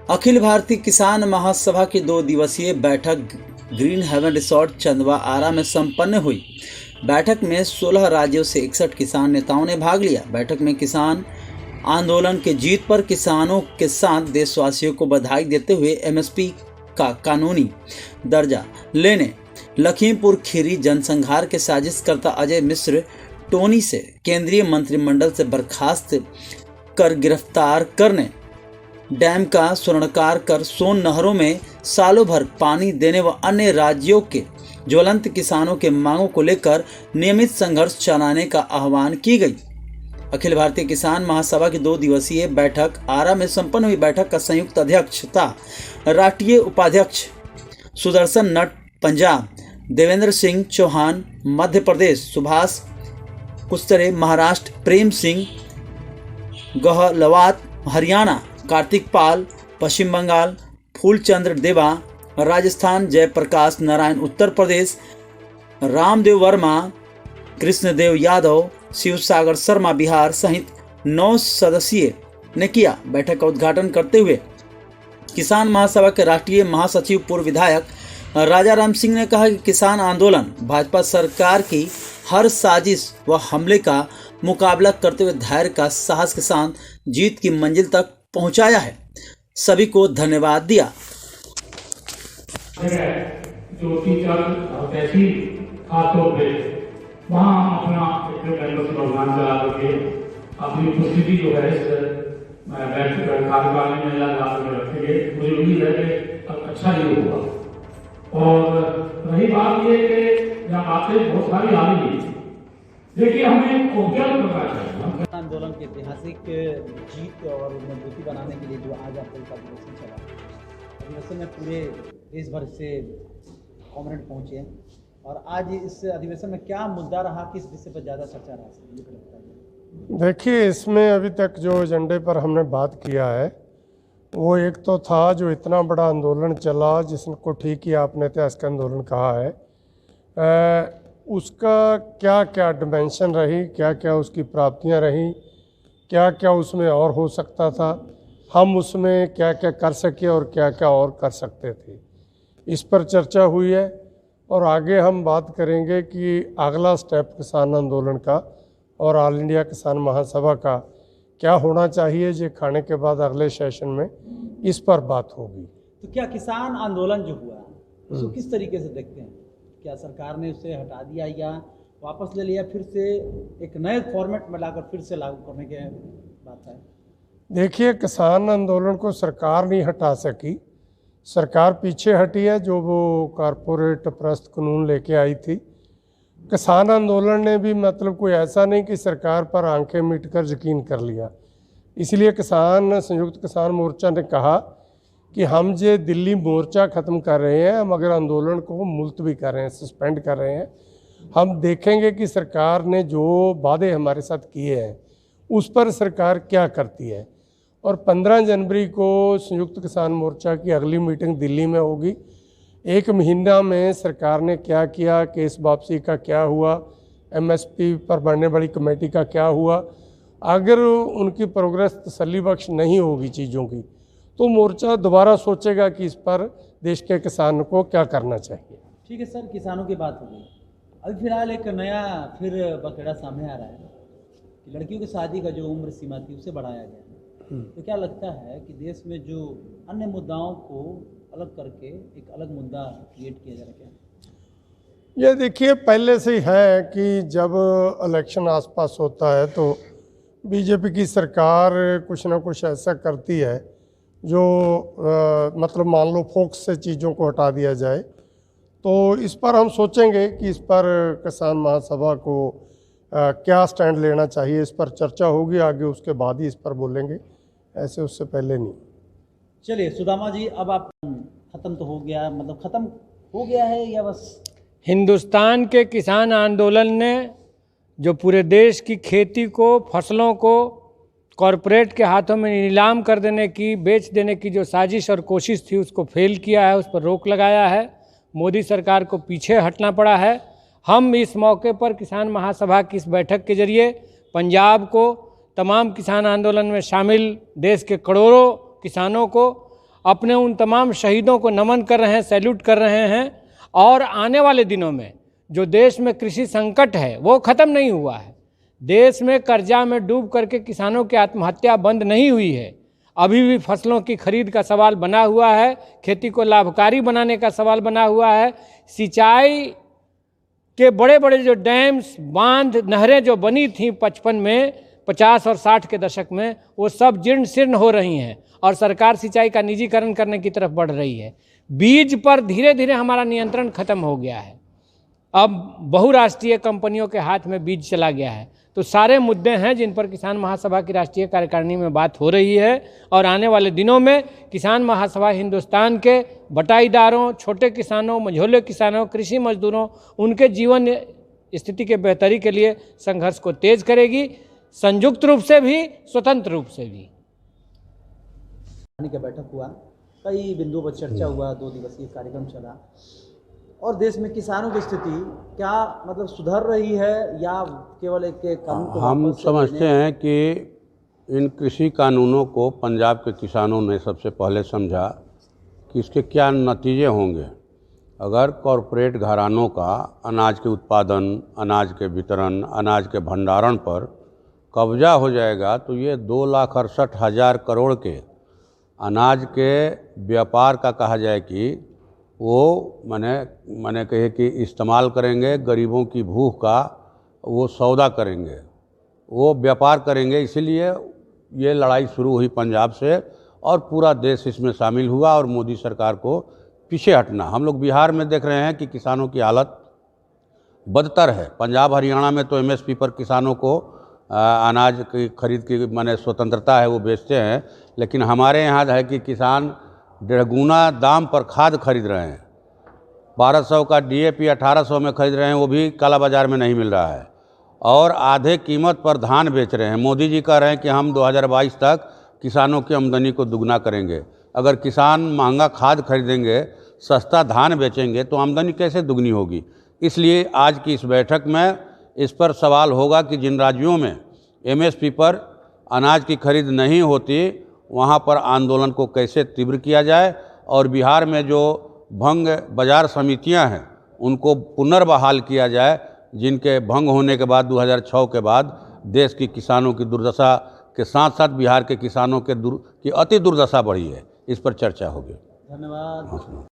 अखिल भारतीय किसान महासभा की 2 दिवसीय बैठक ग्रीन हेवन रिसोर्ट चंदवा आरा में संपन्न हुई। बैठक में 16 राज्यों से 61 किसान नेताओं ने भाग लिया। बैठक में किसान आंदोलन के जीत पर किसानों के साथ देशवासियों को बधाई देते हुए एमएसपी का कानूनी दर्जा लेने लखीमपुर खीरी जनसंहार के साजिशकर्ता अजय मिश्र टोनी से केंद्रीय मंत्रिमंडल से बर्खास्त कर गिरफ्तार करने, डैम का स्वर्णकार कर सोन नहरों में सालों भर पानी देने व अन्य राज्यों के ज्वलंत किसानों के मांगों को लेकर नियमित संघर्ष चलाने का आह्वान की गई। अखिल भारतीय किसान महासभा की 2 दिवसीय बैठक आरा में संपन्न हुई। बैठक का संयुक्त अध्यक्षता राष्ट्रीय उपाध्यक्ष सुदर्शन नट पंजाब, देवेंद्र सिंह चौहान मध्य प्रदेश, सुभाष कुस्तरे महाराष्ट्र, प्रेम सिंह गहलवात हरियाणा, कार्तिक पाल पश्चिम बंगाल, फूलचंद्र देवा राजस्थान, जयप्रकाश नारायण उत्तर प्रदेश, रामदेव वर्मा, कृष्णदेव यादव, शिवसागर शर्मा बिहार सहित 9 सदस्यीय ने किया। बैठक का उद्घाटन करते हुए किसान महासभा के राष्ट्रीय महासचिव पूर्व विधायक राजा राम सिंह ने कहा कि किसान आंदोलन भाजपा सरकार की हर साजिश व हमले का मुकाबला करते हुए धैर्य का साहस के साथ जीत की मंजिल तक पहुंचाया है। सभी को धन्यवाद दिया। जो टीचर तहसील खासतौर पे वहाँ हम अपना प्रोग्राम चला करके अपनी उपस्थिति जो है इस कार्यकाल में रखेंगे। मुझे उम्मीद है कि अच्छा ही होगा। और रही बात ये कि यहाँ बातें बहुत सारी आ रही है, देखिए हमें औपचारिक करना चाहिए। आंदोलन के ऐतिहासिक जीत और मजबूती बनाने के लिए जो आज आपका अधिवेशन चला, अधिवेशन में पूरे देश भर से कॉमरेड पहुंचे हैं और आज इस अधिवेशन में क्या मुद्दा रहा, किस विषय पर ज़्यादा चर्चा रहा? देखिए, इसमें अभी तक जो एजेंडे पर हमने बात किया है वो एक तो था जो इतना बड़ा आंदोलन चला जिसको ठीक ही आपने ऐतिहासिक आंदोलन कहा है, उसका क्या क्या डिमेंशन रही, क्या क्या उसकी प्राप्तियां रहीं, क्या क्या उसमें और हो सकता था, हम उसमें क्या क्या कर सके और क्या क्या और कर सकते थे, इस पर चर्चा हुई है। और आगे हम बात करेंगे कि अगला स्टेप किसान आंदोलन का और ऑल इंडिया किसान महासभा का क्या होना चाहिए, ये खाने के बाद अगले सेशन में इस पर बात होगी। तो क्या किसान आंदोलन जो हुआ उसको किस तरीके से देखते हैं? क्या सरकार ने उसे हटा दिया या वापस ले लिया, फिर से एक नए फॉर्मेट में लाकर फिर से लागू करने के बात है? देखिए, किसान आंदोलन को सरकार नहीं हटा सकी, सरकार पीछे हटी है जो वो कारपोरेट प्रस्त कानून लेके आई थी। किसान आंदोलन ने भी मतलब कोई ऐसा नहीं कि सरकार पर आंखें मीट कर यकीन कर लिया। इसलिए संयुक्त किसान मोर्चा ने कहा कि हम जे दिल्ली मोर्चा ख़त्म कर रहे हैं, हम अगर आंदोलन को मुलतवी कर रहे हैं, सस्पेंड कर रहे हैं, हम देखेंगे कि सरकार ने जो वादे हमारे साथ किए हैं उस पर सरकार क्या करती है। और 15 जनवरी को संयुक्त किसान मोर्चा की अगली मीटिंग दिल्ली में होगी। 1 महीना में सरकार ने क्या किया, केस वापसी का क्या हुआ, एमएसपी पर बनने वाली कमेटी का क्या हुआ, अगर उनकी प्रोग्रेस तसल्ली बख्श नहीं होगी चीज़ों की तो मोर्चा दोबारा सोचेगा कि इस पर देश के किसान को क्या करना चाहिए। ठीक है सर, किसानों की बात हो गई। अभी फिलहाल एक नया फिर बखेड़ा सामने आ रहा है कि लड़कियों की शादी का जो उम्र सीमा थी उसे बढ़ाया गया है। तो क्या लगता है कि देश में जो अन्य मुद्दाओं को अलग करके एक अलग मुद्दा क्रिएट किया जा रहा है? ये देखिए, पहले से ही है कि जब इलेक्शन आसपास होता है तो बीजेपी की सरकार कुछ ना कुछ ऐसा करती है जो मतलब मान लो फोकस से चीज़ों को हटा दिया जाए। तो इस पर हम सोचेंगे कि इस पर किसान महासभा को क्या स्टैंड लेना चाहिए, इस पर चर्चा होगी आगे, उसके बाद ही इस पर बोलेंगे, ऐसे उससे पहले नहीं। चलिए सुदामा जी, अब आप ख़त्म तो हो गया, मतलब ख़त्म हो गया है या बस? हिंदुस्तान के किसान आंदोलन ने जो पूरे देश की खेती को, फसलों को कॉरपोरेट के हाथों में नीलाम कर देने की, बेच देने की जो साजिश और कोशिश थी उसको फेल किया है, उस पर रोक लगाया है। मोदी सरकार को पीछे हटना पड़ा है। हम इस मौके पर किसान महासभा की इस बैठक के जरिए पंजाब को, तमाम किसान आंदोलन में शामिल देश के करोड़ों किसानों को अपने उन तमाम शहीदों को नमन कर रहे हैं, सैल्यूट कर रहे हैं। और आने वाले दिनों में जो देश में कृषि संकट है वो ख़त्म नहीं हुआ है। देश में कर्जा में डूब करके किसानों की आत्महत्या बंद नहीं हुई है। अभी भी फसलों की खरीद का सवाल बना हुआ है, खेती को लाभकारी बनाने का सवाल बना हुआ है। सिंचाई के बड़े बड़े जो डैम्स, बांध, नहरें जो बनी थीं 55 में, 50 और 60 के दशक में, वो सब जीर्ण शीर्ण हो रही हैं और सरकार सिंचाई का निजीकरण करने की तरफ बढ़ रही है। बीज पर धीरे धीरे हमारा नियंत्रण खत्म हो गया है। अब बहुराष्ट्रीय कंपनियों के हाथ में बीज चला गया है। तो सारे मुद्दे हैं जिन पर किसान महासभा की राष्ट्रीय कार्यकारिणी में बात हो रही है और आने वाले दिनों में किसान महासभा हिंदुस्तान के बटाईदारों, छोटे किसानों, मझोले किसानों, कृषि मजदूरों, उनके जीवन स्थिति के बेहतरी के लिए संघर्ष को तेज करेगी, संयुक्त रूप से भी, स्वतंत्र रूप से भी। का बैठक हुआ, कई बिंदुओं पर चर्चा हुआ, 2 दिवसीय कार्यक्रम चला और देश में किसानों की स्थिति क्या मतलब सुधर रही है या केवल एक कानून को हम वापस समझते हैं कि इन कृषि कानूनों को पंजाब के किसानों ने सबसे पहले समझा कि इसके क्या नतीजे होंगे। अगर कॉरपोरेट घरानों का अनाज के उत्पादन, अनाज के वितरण, अनाज के भंडारण पर कब्जा हो जाएगा तो ये 2,68,000 करोड़ के अनाज के व्यापार का कहा जाए कि वो मैंने कहे कि इस्तेमाल करेंगे, गरीबों की भूख का वो सौदा करेंगे, वो व्यापार करेंगे। इसीलिए ये लड़ाई शुरू हुई पंजाब से और पूरा देश इसमें शामिल हुआ और मोदी सरकार को पीछे हटना। हम लोग बिहार में देख रहे हैं कि किसानों की हालत बदतर है। पंजाब हरियाणा में तो एमएसपी पर किसानों को अनाज की खरीद की स्वतंत्रता है, वो बेचते हैं, लेकिन हमारे यहाँ है कि किसान 1.5 गुना दाम पर खाद खरीद रहे हैं। 1200 का डीएपी 1800 में खरीद रहे हैं, वो भी काला बाज़ार में नहीं मिल रहा है और आधे कीमत पर धान बेच रहे हैं। मोदी जी कह रहे हैं कि हम 2022 तक किसानों की आमदनी को दुगना करेंगे। अगर किसान महंगा खाद खरीदेंगे, सस्ता धान बेचेंगे तो आमदनी कैसे दुगनी होगी। इसलिए आज की इस बैठक में इस पर सवाल होगा कि जिन राज्यों में एमएसपी पर अनाज की खरीद नहीं होती वहाँ पर आंदोलन को कैसे तीव्र किया जाए और बिहार में जो भंग बाजार समितियां हैं उनको पुनर्बहाल किया जाए, जिनके भंग होने के बाद 2006 के बाद देश की किसानों की दुर्दशा के साथ साथ बिहार के किसानों की अति दुर्दशा बढ़ी है। इस पर चर्चा होगी। धन्यवाद।